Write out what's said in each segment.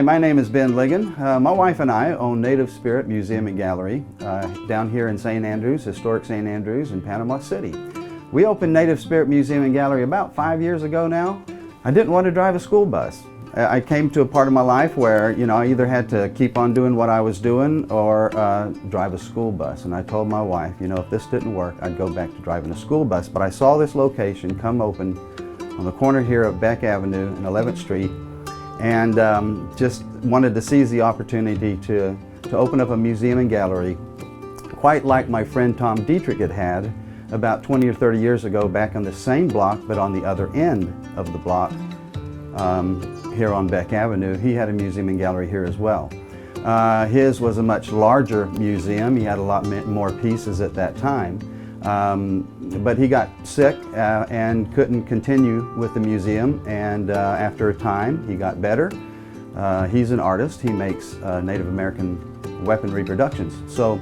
Hi, my name is Ben Liggin. My wife and I own Native Spirit Museum and Gallery down here in St. Andrews, historic St. Andrews in Panama City. We opened Native Spirit Museum and Gallery about 5 years ago now. I didn't want to drive a school bus. I came to a part of my life where, I either had to keep on doing what I was doing or drive a school bus. And I told my wife, if this didn't work, I'd go back to driving a school bus. But I saw this location come open on the corner here of Beck Avenue and 11th Street, and just wanted to seize the opportunity to open up a museum and gallery, quite like my friend Tom Dietrich had about 20 or 30 years ago back on the same block, but on the other end of the block here on Beck Avenue. He had a museum and gallery here as well. His was a much larger museum. He had a lot more pieces at that time. But he got sick and couldn't continue with the museum, and after a time he got better. He's an artist. He makes Native American weapon reproductions. So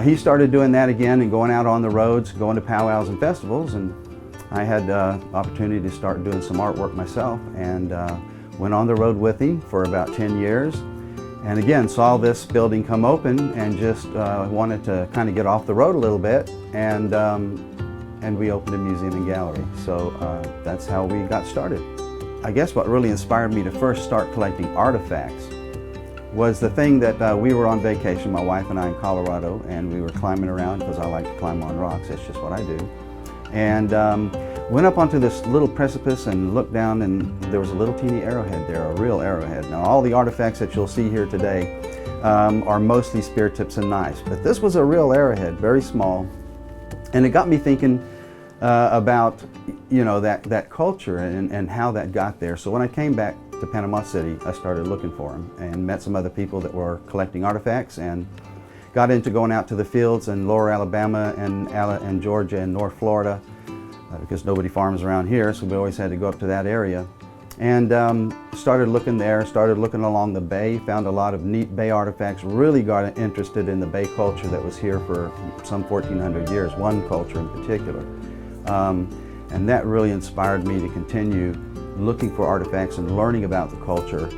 he started doing that again and going out on the roads, going to powwows and festivals, and I had opportunity to start doing some artwork myself, and went on the road with him for about 10 years. And again, saw this building come open and just wanted to kind of get off the road a little bit, and we opened a museum and gallery. So that's how we got started. I guess what really inspired me to first start collecting artifacts was the thing that we were on vacation, my wife and I, in Colorado, and we were climbing around because I like to climb on rocks. That's just what I do. And went up onto this little precipice and looked down, and there was a little teeny arrowhead there, a real arrowhead. Now, all the artifacts that you'll see here today are mostly spear tips and knives, but this was a real arrowhead, very small, and it got me thinking about that culture and how that got there. So when I came back to Panama City, I started looking for them and met some other people that were collecting artifacts, and got into going out to the fields in lower Alabama and Georgia and North Florida, because nobody farms around here, so we always had to go up to that area. And started looking there, started looking along the bay, found a lot of neat bay artifacts, really got interested in the bay culture that was here for some 1,400 years, one culture in particular. And that really inspired me to continue looking for artifacts and learning about the culture,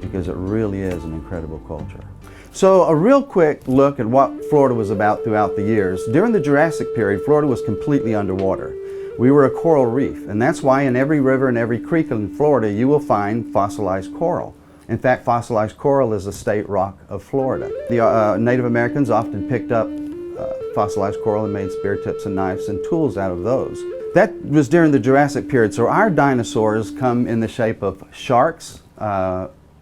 because it really is an incredible culture. So a real quick look at what Florida was about throughout the years. During the Jurassic period, Florida was completely underwater. We were a coral reef, and that's why in every river and every creek in Florida you will find fossilized coral. In fact, fossilized coral is a state rock of Florida. The Native Americans often picked up fossilized coral and made spear tips and knives and tools out of those. That was during the Jurassic period, so our dinosaurs come in the shape of sharks,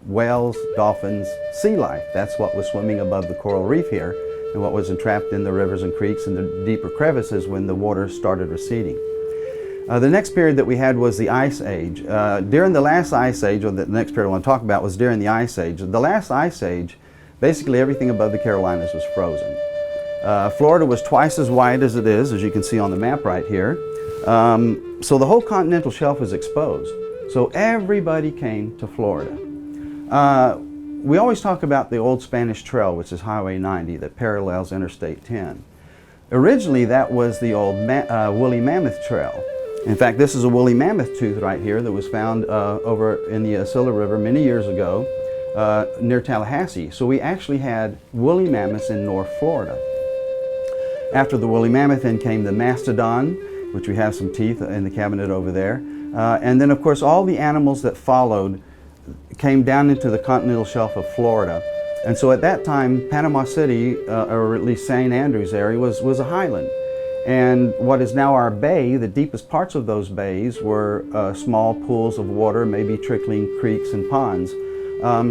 whales, dolphins, sea life. That's what was swimming above the coral reef here, and what was entrapped in the rivers and creeks and the deeper crevices when the water started receding. The next period that we had was the Ice Age. During the last Ice Age, or the next period I want to talk about, was during the Ice Age. The last Ice Age, basically everything above the Carolinas was frozen. Florida was twice as wide as it is, as you can see on the map right here. So the whole continental shelf was exposed. So everybody came to Florida. We always talk about the old Spanish Trail, which is Highway 90 that parallels Interstate 10. Originally, that was the old Woolly Mammoth Trail. In fact, this is a woolly mammoth tooth right here that was found over in the Osceola River many years ago near Tallahassee. So we actually had woolly mammoths in North Florida. After the woolly mammoth, then came the mastodon, which we have some teeth in the cabinet over there. And then, of course, all the animals that followed came down into the continental shelf of Florida. And so at that time, Panama City, or at least St. Andrews area, was a highland. And what is now our bay, the deepest parts of those bays were small pools of water, maybe trickling creeks and ponds.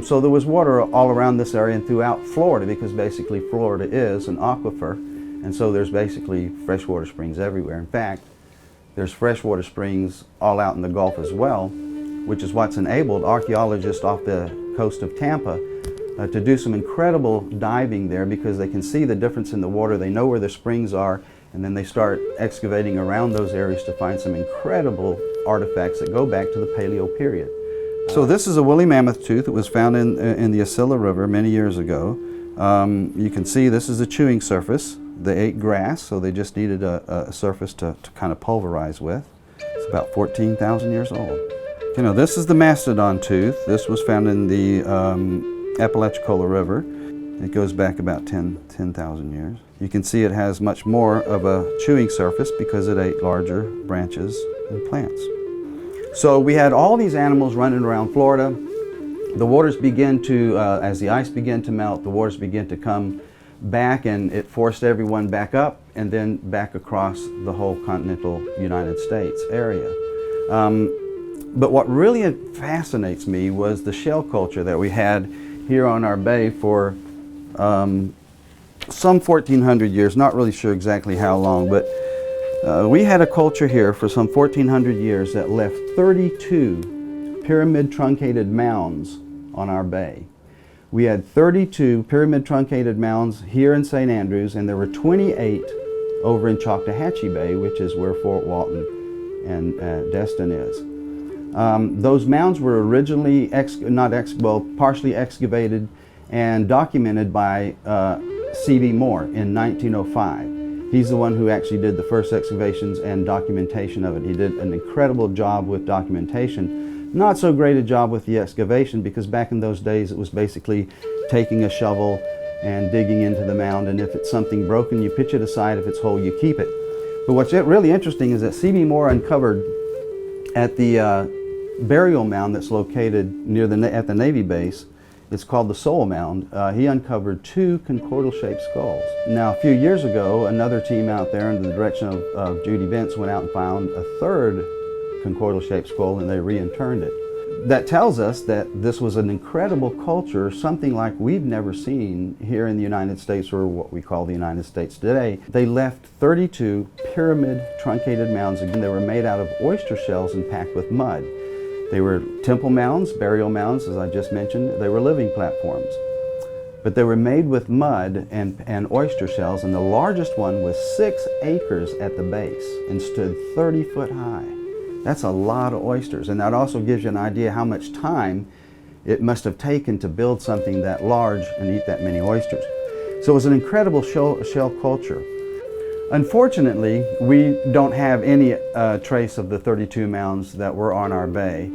So there was water all around this area and throughout Florida, because basically Florida is an aquifer. And so there's basically freshwater springs everywhere. In fact, there's freshwater springs all out in the Gulf as well, which is what's enabled archaeologists off the coast of Tampa to do some incredible diving there, because they can see the difference in the water, they know where the springs are, and then they start excavating around those areas to find some incredible artifacts that go back to the Paleo period. So this is a woolly mammoth tooth that was found in the Osceola River many years ago. You can see this is a chewing surface. They ate grass, so they just needed a surface to kind of pulverize with. It's about 14,000 years old. You know, this is the mastodon tooth. This was found in the Apalachicola River. It goes back about 10,000 years. You can see it has much more of a chewing surface because it ate larger branches and plants. So we had all these animals running around Florida. The waters began to, as the ice began to melt, the waters began to come back, and it forced everyone back up and then back across the whole continental United States area. But what really fascinates me was the shell culture that we had here on our bay for some 1,400 years, not really sure exactly how long, but we had a culture here for some 1,400 years that left 32 pyramid truncated mounds on our bay. We had 32 pyramid truncated mounds here in St. Andrews, and there were 28 over in Choctawhatchee Bay, which is where Fort Walton and Destin is. Those mounds were originally partially excavated and documented by C.B. Moore in 1905. He's the one who actually did the first excavations and documentation of it. He did an incredible job with documentation. Not so great a job with the excavation, because back in those days it was basically taking a shovel and digging into the mound, and if it's something broken you pitch it aside, if it's whole you keep it. But what's really interesting is that C.B. Moore uncovered at the burial mound that's located near at the Navy base. It's called the Soul Mound. He uncovered 2 concordal-shaped skulls. Now, a few years ago, another team out there under the direction of Judy Bentz went out and found a 3rd concordal-shaped skull, and they reinterred it. That tells us that this was an incredible culture, something like we've never seen here in the United States, or what we call the United States today. They left 32 pyramid truncated mounds. Again, they were made out of oyster shells and packed with mud. They were temple mounds, burial mounds, as I just mentioned. They were living platforms. But they were made with mud and oyster shells, and the largest one was 6 acres at the base and stood 30 foot high. That's a lot of oysters, and that also gives you an idea how much time it must have taken to build something that large and eat that many oysters. So it was an incredible shell culture. Unfortunately, we don't have any trace of the 32 mounds that were on our bay.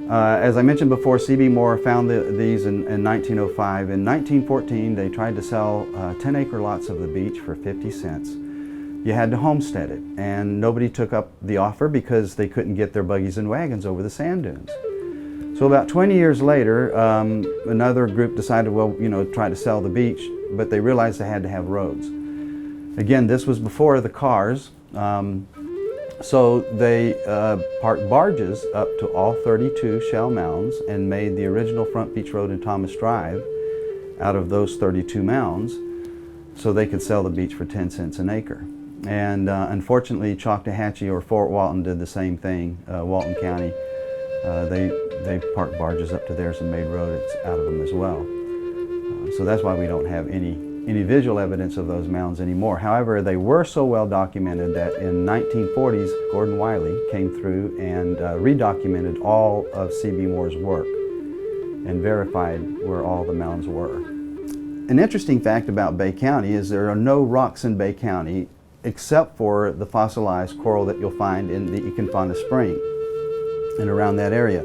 As I mentioned before, C.B. Moore found these in 1905. In 1914, they tried to sell 10-acre lots of the beach for 50 cents. You had to homestead it, and nobody took up the offer because they couldn't get their buggies and wagons over the sand dunes. So about 20 years later, another group decided, well, try to sell the beach, but they realized they had to have roads. Again, this was before the cars, so they parked barges up to all 32 shell mounds and made the original Front Beach Road and Thomas Drive out of those 32 mounds, so they could sell the beach for 10 cents an acre. And unfortunately, Choctawhatchee or Fort Walton did the same thing. Walton County, they parked barges up to theirs and made roads out of them as well. So that's why we don't have any visual evidence of those mounds anymore. However, they were so well documented that in 1940s, Gordon Wiley came through and redocumented all of C.B. Moore's work and verified where all the mounds were. An interesting fact about Bay County is there are no rocks in Bay County except for the fossilized coral that you'll find in the Icanfonda Spring and around that area.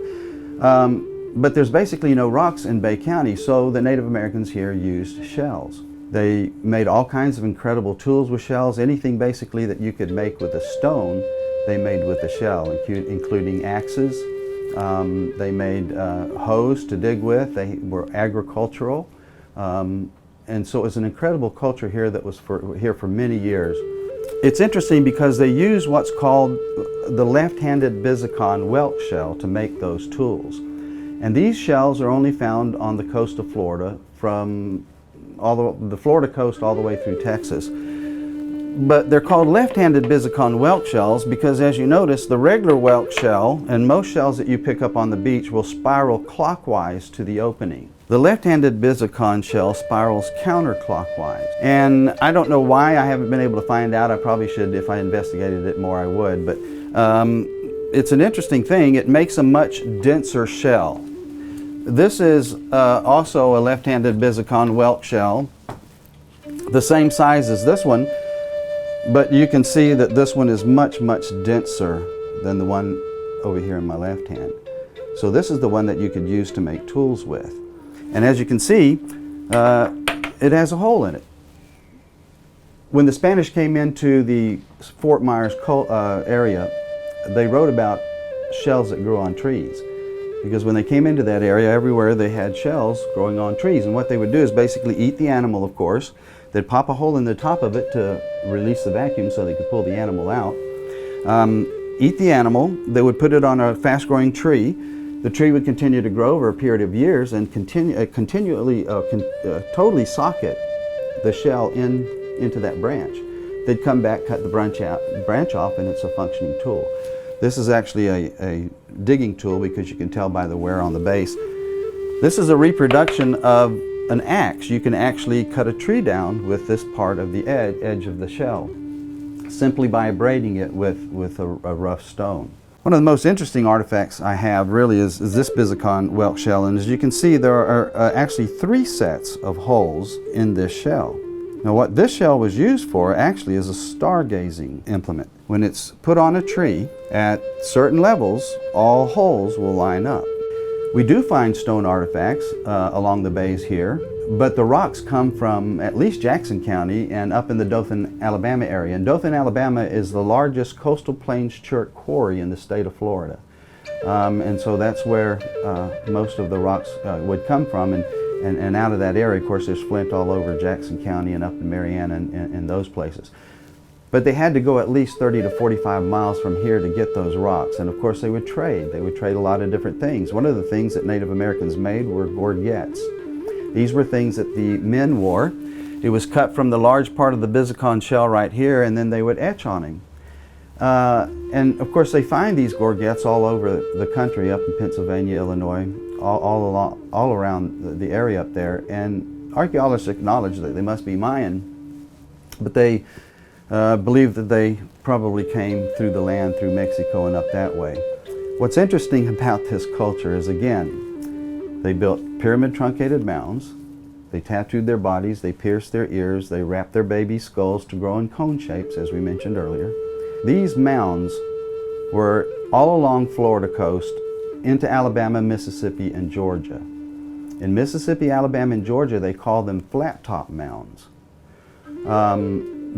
But there's basically no rocks in Bay County, so the Native Americans here used shells. They made all kinds of incredible tools with shells. Anything basically that you could make with a stone, they made with a shell, including axes. They made hoes to dig with. They were agricultural. And so it was an incredible culture here that was here for many years. It's interesting because they use what's called the left-handed Bisicon whelk shell to make those tools. And these shells are only found on the coast of Florida, from the Florida coast all the way through Texas. But they're called left-handed Bisicon whelk shells because, as you notice, the regular whelk shell and most shells that you pick up on the beach will spiral clockwise to the opening. The left-handed Bisicon shell spirals counterclockwise. And I don't know why. I haven't been able to find out. I probably should. If I investigated it more, I would. But it's an interesting thing. It makes a much denser shell. This is also a left-handed Bisicon whelk shell, the same size as this one, but you can see that this one is much, much denser than the one over here in my left hand. So this is the one that you could use to make tools with. And as you can see, it has a hole in it. When the Spanish came into the Fort Myers area, they wrote about shells that grew on trees. Because when they came into that area, everywhere they had shells growing on trees. And what they would do is basically eat the animal, of course. They'd pop a hole in the top of it to release the vacuum so they could pull the animal out. Eat the animal. They would put it on a fast-growing tree. The tree would continue to grow over a period of years and totally socket the shell into that branch. They'd come back, cut the branch off, and it's a functioning tool. This is actually a digging tool because you can tell by the wear on the base. This is a reproduction of an axe. You can actually cut a tree down with this part of the edge of the shell, simply by abrading it with a rough stone. One of the most interesting artifacts I have really is this Bercegeay whelk shell, and as you can see there are actually 3 sets of holes in this shell. Now what this shell was used for actually is a stargazing implement. When it's put on a tree at certain levels, all holes will line up. We do find stone artifacts along the bays here, but the rocks come from at least Jackson County and up in the Dothan, Alabama area. And Dothan, Alabama is the largest coastal plains chert quarry in the state of Florida. And so that's where most of the rocks would come from. And out of that area, of course, there's flint all over Jackson County and up in Marianna and those places. But they had to go at least 30 to 45 miles from here to get those rocks. And of course they would trade. They would trade a lot of different things. One of the things that Native Americans made were gorgets. These were things that the men wore. It was cut from the large part of the Bercegeay shell right here, and then they would etch on him. And of course they find these gorgets all over the country, up in Pennsylvania, Illinois, all around the area up there. And archaeologists acknowledge that they must be Mayan, but they believe that they probably came through the land, through Mexico and up that way. What's interesting about this culture is, again, they built pyramid truncated mounds, they tattooed their bodies, they pierced their ears, they wrapped their baby skulls to grow in cone shapes, as we mentioned earlier. These mounds were all along Florida coast into Alabama, Mississippi, and Georgia. In Mississippi, Alabama, and Georgia, they call them flat top mounds.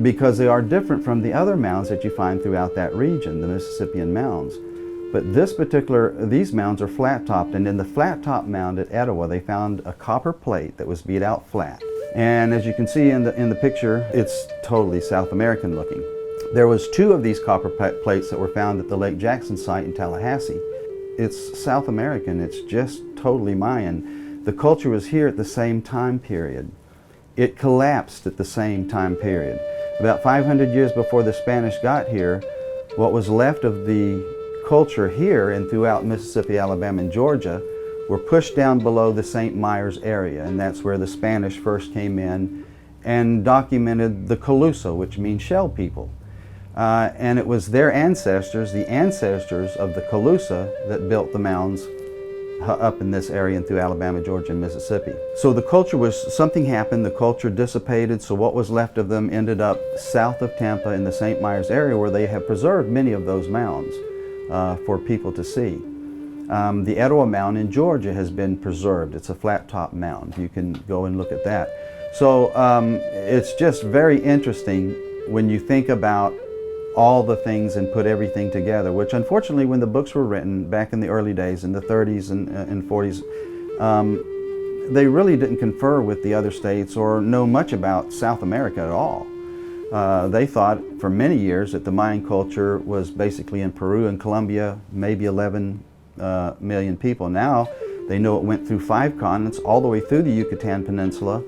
Because they are different from the other mounds that you find throughout that region, the Mississippian mounds. But these mounds are flat-topped, and in the flat-top mound at Etowah, they found a copper plate that was beat out flat. And as you can see in the picture, it's totally South American looking. There was 2 of these copper plates that were found at the Lake Jackson site in Tallahassee. It's South American, it's just totally Mayan. The culture was here at the same time period. It collapsed at the same time period. About 500 years before the Spanish got here, what was left of the culture here and throughout Mississippi, Alabama, and Georgia were pushed down below the St. Myers area, and that's where the Spanish first came in and documented the Calusa, which means shell people. And it was their ancestors, the ancestors of the Calusa, that built the mounds up in this area and through Alabama, Georgia, and Mississippi. So the culture something happened, the culture dissipated, so what was left of them ended up south of Tampa in the St. Myers area, where they have preserved many of those mounds for people to see. The Etowah Mound in Georgia has been preserved. It's a flat top mound. You can go and look at that. So it's just very interesting when you think about all the things and put everything together, which unfortunately when the books were written back in the early days, in the 30s and 40s, they really didn't confer with the other states or know much about South America at all. They thought for many years that the Mayan culture was basically in Peru and Colombia, maybe 11 million people. Now they know it went through 5 continents, all the way through the Yucatan Peninsula,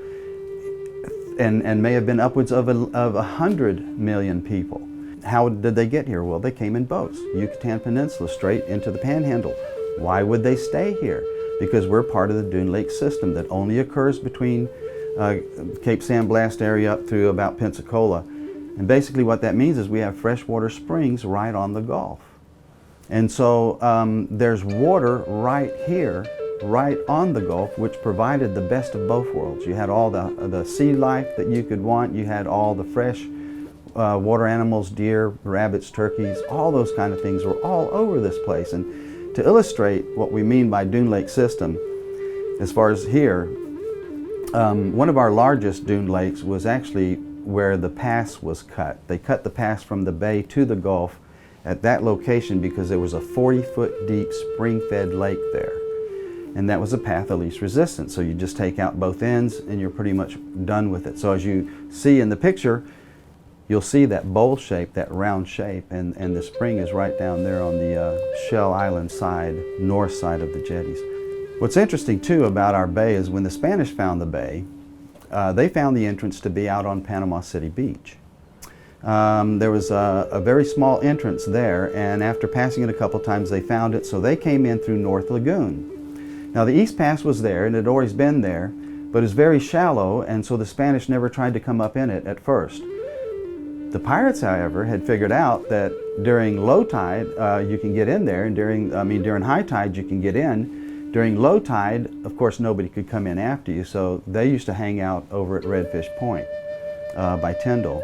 and may have been upwards of 100 million people. How did they get here? Well, they came in boats. Yucatan Peninsula, straight into the Panhandle. Why would they stay here? Because we're part of the Dune Lake system that only occurs between Cape San Blas area up through about Pensacola. And basically what that means is we have freshwater springs right on the Gulf. And so there's water right here, right on the Gulf, which provided the best of both worlds. You had all the sea life that you could want. You had all the fresh water animals, deer, rabbits, turkeys, all those kind of things were all over this place. And To illustrate what we mean by dune lake system, as far as here, one of our largest dune lakes was actually where the pass was cut. They cut the pass from the bay to the Gulf at that location because there was a 40-foot deep spring-fed lake there. And that was the path of least resistance. So you just take out both ends and you're pretty much done with it. So as you see in the picture, you'll see that bowl shape, that round shape, and the spring is right down there on the Shell Island side, north side of the jetties. What's interesting too about our bay is when the Spanish found the bay, they found the entrance to be out on Panama City Beach. There was a very small entrance there, and after passing it a couple times they found it, so they came in through North Lagoon. Now the East Pass was there and it had always been there, but it's very shallow, and so the Spanish never tried to come up in it at first. The pirates, however, had figured out that during low tide you can get in there, and during high tide you can get in. During low tide, of course, nobody could come in after you, so they used to hang out over at Redfish Point by Tyndall.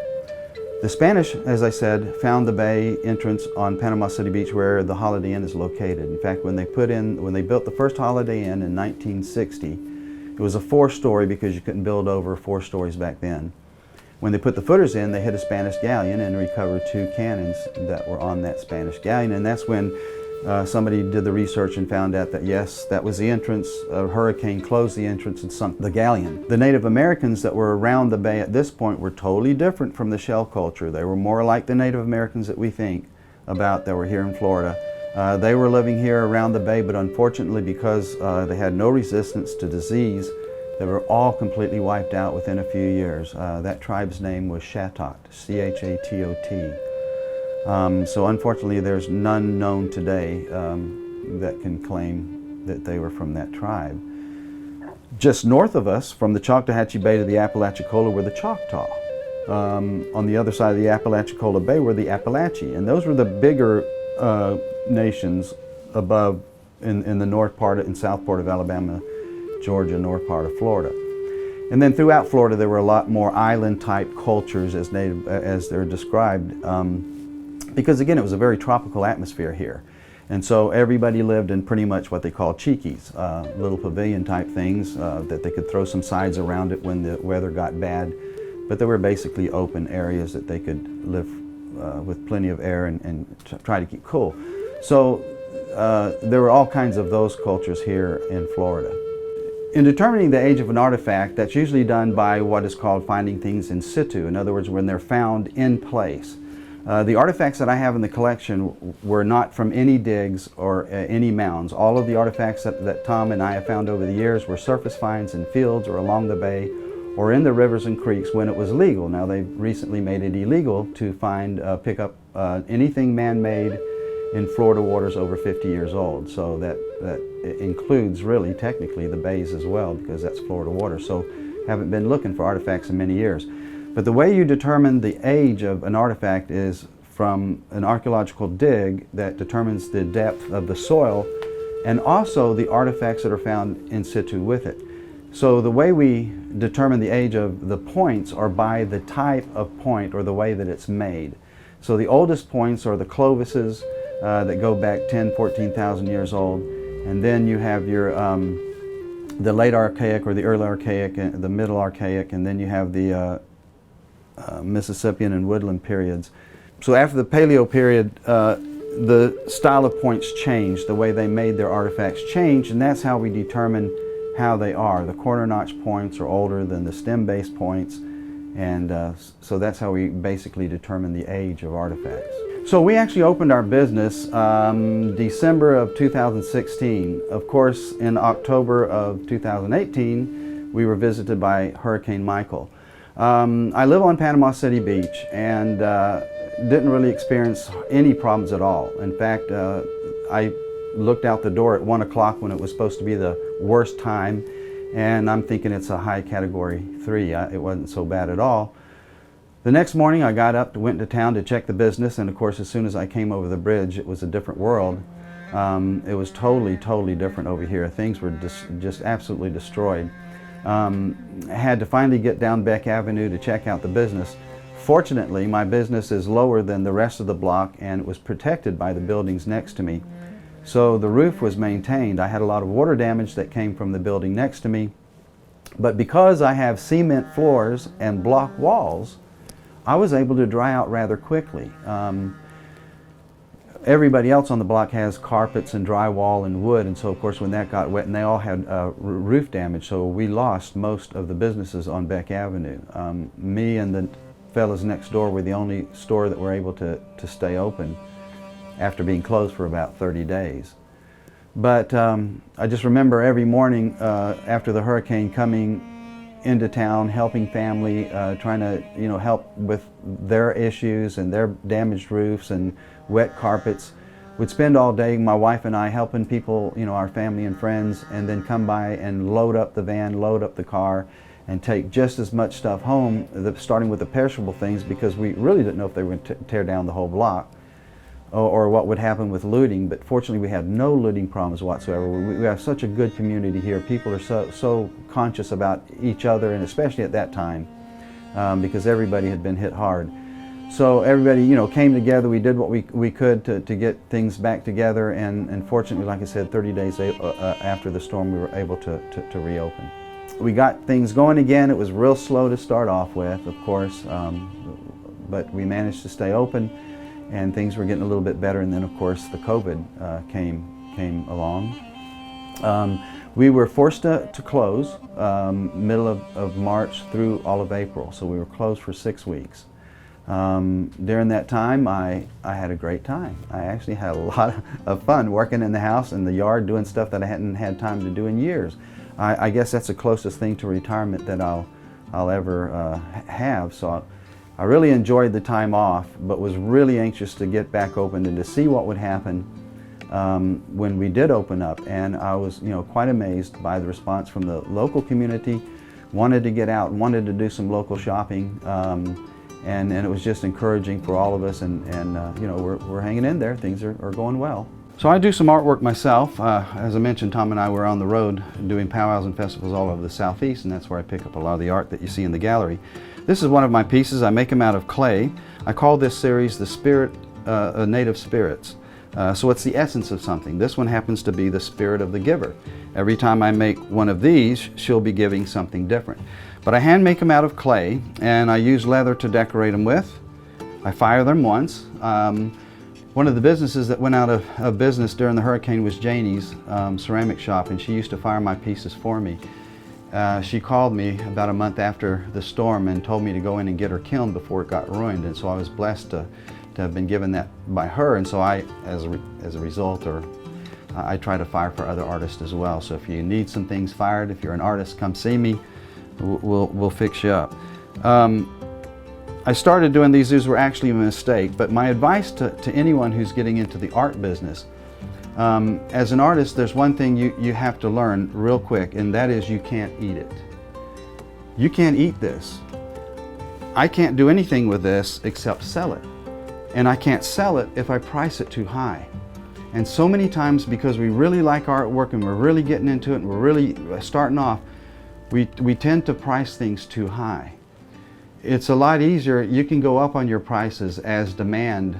The Spanish, as I said, found the bay entrance on Panama City Beach where the Holiday Inn is located. In fact, when they built the first Holiday Inn in 1960, it was a 4-story because you couldn't build over 4 stories back then. When they put the footers in, they hit a Spanish galleon and recovered 2 cannons that were on that Spanish galleon, and that's when somebody did the research and found out that yes, that was the entrance. A hurricane closed the entrance and sunk the galleon. The Native Americans that were around the bay at this point were totally different from the shell culture. They were more like the Native Americans that we think about that were here in Florida. They were living here around the bay, but unfortunately because they had no resistance to disease, they were all completely wiped out within a few years. That tribe's name was Chatot, C-H-A-T-O-T. So unfortunately there's none known today that can claim that they were from that tribe. Just north of us, from the Choctawhatchee Bay to the Apalachicola, were the Choctaw. On the other side of the Apalachicola Bay were the Appalachee, and those were the bigger nations above in the north part and south part of Alabama, Georgia, north part of Florida. And then throughout Florida there were a lot more island-type cultures as they're described. Because again, it was a very tropical atmosphere here. And so everybody lived in pretty much what they call cheekies, little pavilion type things that they could throw some sides around it when the weather got bad. But they were basically open areas that they could live with plenty of air and try to keep cool. So there were all kinds of those cultures here in Florida. In determining the age of an artifact, that's usually done by what is called finding things in situ. In other words, when they're found in place. The artifacts that I have in the collection were not from any digs or any mounds. All of the artifacts that Tom and I have found over the years were surface finds in fields or along the bay or in the rivers and creeks when it was legal. Now they've recently made it illegal to pick up anything man-made in Florida waters over 50 years old. So that includes really technically the bays as well, because that's Florida water. So haven't been looking for artifacts in many years. But the way you determine the age of an artifact is from an archaeological dig that determines the depth of the soil and also the artifacts that are found in situ with it. So the way we determine the age of the points are by the type of point or the way that it's made. So the oldest points are the Clovises that go back 10, 14,000 years old. And then you have your the late Archaic or the early Archaic, the middle Archaic, and then you have the Mississippian and woodland periods. So after the Paleo period, the style of points changed, the way they made their artifacts changed, and that's how we determine how they are. The corner notch points are older than the stem base points, and so that's how we basically determine the age of artifacts. So we actually opened our business December of 2016. Of course, in October of 2018, we were visited by Hurricane Michael. I live on Panama City Beach and didn't really experience any problems at all. In fact, I looked out the door at 1 o'clock when it was supposed to be the worst time, and I'm thinking it's a high category 3. It wasn't so bad at all. The next morning I got up, went to town to check the business, and of course as soon as I came over the bridge it was a different world. It was totally different over here. Things were just absolutely destroyed. I had to finally get down Beck Avenue to check out the business. Fortunately, my business is lower than the rest of the block and it was protected by the buildings next to me. So the roof was maintained. I had a lot of water damage that came from the building next to me. But because I have cement floors and block walls, I was able to dry out rather quickly. Everybody else on the block has carpets and drywall and wood, and so of course when that got wet, and they all had roof damage, so we lost most of the businesses on Beck Avenue. Me and the fellas next door were the only store that were able to stay open after being closed for about 30 days. But I just remember every morning after the hurricane coming into town, helping family, trying to help with their issues and their damaged roofs and wet carpets. We'd spend all day, my wife and I, helping people, our family and friends, and then come by and load up the van, load up the car, and take just as much stuff home, starting with the perishable things, because we really didn't know if they were going to tear down the whole block or what would happen with looting. But fortunately we had no looting problems whatsoever. We have such a good community here. People are so conscious about each other, and especially at that time, because everybody had been hit hard. So everybody came together. We did what we could to get things back together, and fortunately, like I said, 30 days after the storm, we were able to reopen. We got things going again. It was real slow to start off with, of course, but we managed to stay open, and things were getting a little bit better. And then, of course, the COVID came along. We were forced to close middle of March through all of April, so we were closed for 6 weeks. During that time, I had a great time. I actually had a lot of fun working in the house and the yard, doing stuff that I hadn't had time to do in years. I guess that's the closest thing to retirement that I'll ever have. So I really enjoyed the time off, but was really anxious to get back open and to see what would happen when we did open up. And I was quite amazed by the response from the local community. Wanted to get out, wanted to do some local shopping. And it was just encouraging for all of us, and we're hanging in there. Things are going well. So I do some artwork myself. As I mentioned, Tom and I were on the road doing powwows and festivals all over the Southeast, and that's where I pick up a lot of the art that you see in the gallery. This is one of my pieces. I make them out of clay. I call this series the Spirit, Native Spirits. So it's the essence of something. This one happens to be the spirit of the giver. Every time I make one of these, she'll be giving something different. But I hand make them out of clay, and I use leather to decorate them with. I fire them once. One of the businesses that went out of business during the hurricane was Janie's ceramic shop, and she used to fire my pieces for me. She called me about a month after the storm and told me to go in and get her kiln before it got ruined, and so I was blessed to have been given that by her, and so I, as a result, I try to fire for other artists as well. So if you need some things fired, if you're an artist, come see me. We'll fix you up. I started doing these were actually a mistake, but my advice to anyone who's getting into the art business, as an artist, there's one thing you have to learn real quick, and that is you can't eat it. You can't eat this. I can't do anything with this except sell it. And I can't sell it if I price it too high. And so many times, because we really like artwork and we're really getting into it and we're really starting off, we tend to price things too high. It's a lot easier. You can go up on your prices as demand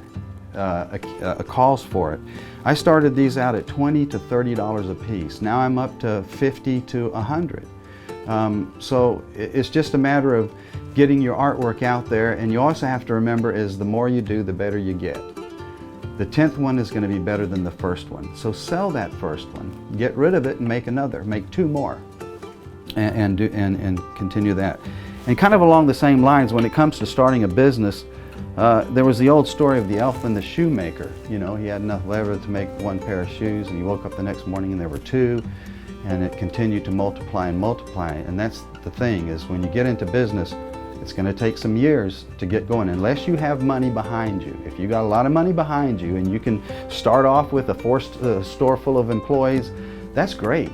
calls for it. I started these out at $20 to $30 a piece. Now I'm up to $50 to $100. So it's just a matter of getting your artwork out there, and you also have to remember is the more you do, the better you get. The 10th one is going to be better than the first one. So sell that first one, get rid of it and make another, make 2 more. And continue that. And kind of along the same lines, when it comes to starting a business, there was the old story of the elf and the shoemaker. He had enough leather to make 1 pair of shoes, and he woke up the next morning and there were 2, and it continued to multiply and multiply. And that's the thing, is when you get into business, it's going to take some years to get going, unless you have money behind you. If you got a lot of money behind you and you can start off with a store full of employees, that's great.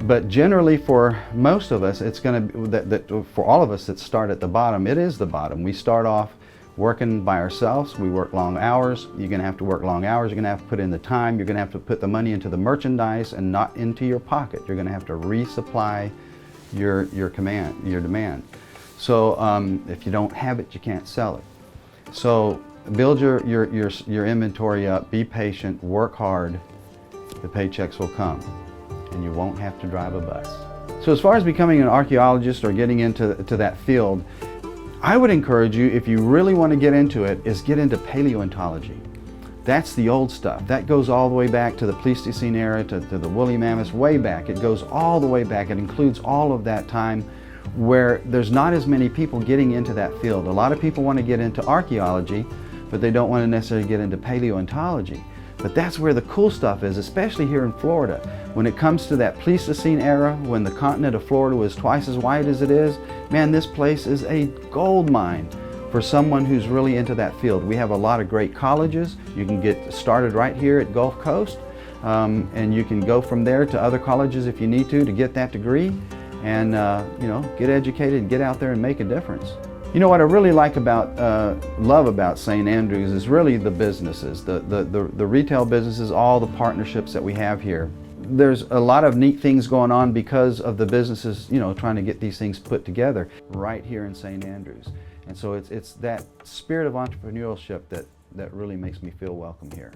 But generally, for most of us, it's going to for all of us that start at the bottom, it is the bottom. We start off working by ourselves. We work long hours. You're going to have to work long hours. You're going to have to put in the time. You're going to have to put the money into the merchandise and not into your pocket. You're going to have to resupply your demand. So if you don't have it, you can't sell it. So build your inventory up. Be patient. Work hard. the paychecks will come, and you won't have to drive a bus. So as far as becoming an archaeologist or getting into that field, I would encourage you, if you really want to get into it, is get into paleontology. That's the old stuff. That goes all the way back to the Pleistocene era, to the woolly mammoths, way back. It goes all the way back. It includes all of that time where there's not as many people getting into that field. A lot of people want to get into archaeology, but they don't want to necessarily get into paleontology. But that's where the cool stuff is, especially here in Florida. When it comes to that Pleistocene era, when the continent of Florida was twice as wide as it is, man, this place is a gold mine for someone who's really into that field. We have a lot of great colleges. You can get started right here at Gulf Coast, and you can go from there to other colleges if you need to get that degree, and get educated and get out there and make a difference. You know what I really like love about St. Andrews is really the businesses, the retail businesses, all the partnerships that we have here. There's a lot of neat things going on because of the businesses, trying to get these things put together right here in St. Andrews. And so it's that spirit of entrepreneurship that really makes me feel welcome here.